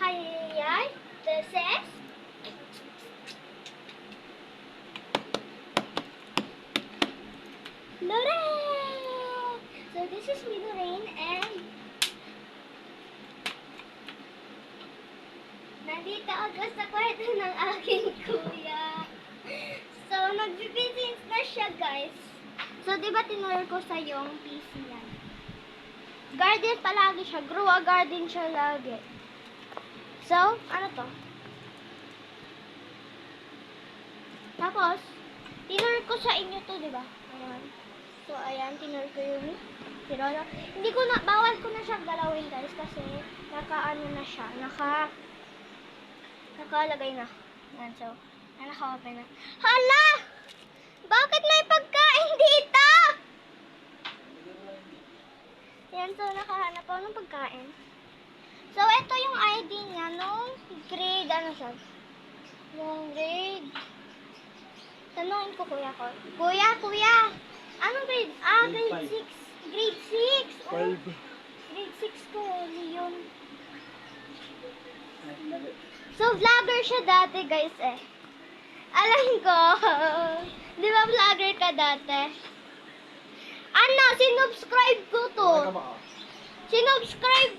kaya. This is Lorraine! So this is me, Lorraine, and nandito ako sa kwarto ng aking kuya. So, nag-visits na siya, guys. So, di ba tinuro ko sa yung PC yan? Garden palagi siya. Grow a garden siya lagi. So, ano to? Tapos, tinuro ko sa inyo to, di ba? Ayan. So, ayan, tinuro ko yung tinuro. Hindi ko na, bawal ko na siyang galawin, guys, kasi naka-ano na siya. Nakalagay na. Ayan, so, naka-open na. Hala! Bakit may pagkain dito? Ayan, so, nakahanap ako ng pagkain. So, ito yung ID niya nung grade, ano siya? Yung grade. Tanungin ko, kuya ko. Kuya! Anong grade? Grade 6. Grade 6. Oh, grade 6 ko, Leon. So, vlogger siya dati, guys, eh. Alam ko. Di ba vlogger ka dati? Ano, sinubscribe ko to. Sinubscribe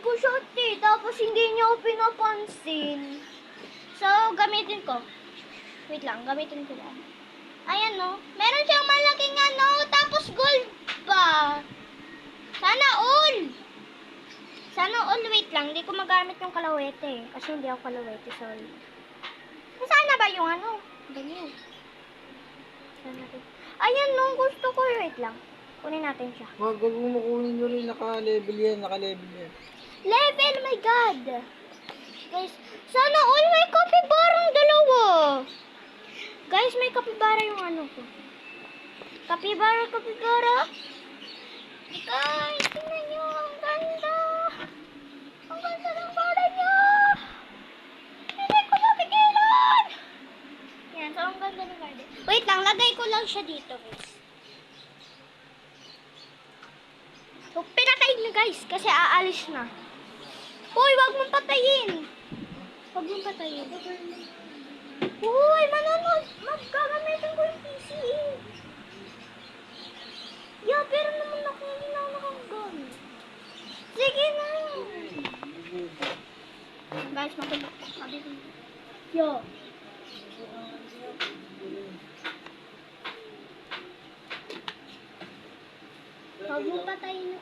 ko siya, tapos hindi niya ako pinapansin. So, gamitin ko. Wait lang, gamitin ko lang. Ayan, no. Meron siyang malaking ano, tapos gold pa. Sana all, wait lang. Hindi ko magamit yung kalawete. Kasi hindi ako kalawete, sorry. Sana ba yung ano? Ganyan. Ayan, no. Gusto ko. Wait lang. Kunin natin siya. Wag mo kunin nyo rin. Naka-level yan. Level, my God. Guys, sana all may kapibarang dalawa. Guys, may kapibara yung ano ko. Kapibara. Guys, tingnan nyo. Ang ganda. Ang ganda ng bala niya. Hindi ko mapigilan. Yan, so ang ganda ng garden. Wait lang, lagay ko lang siya dito, guys. So, pinakain na, guys, kasi aalis na. Hoy, wag mong patayin. Hoy, manonood. Magkagamitin ko yung PC. Yeah, pero naman ako hindi na ako nakagamit. Sige na. Guys, makulok. Sabi ko. Yo. Huwag mong patayin yung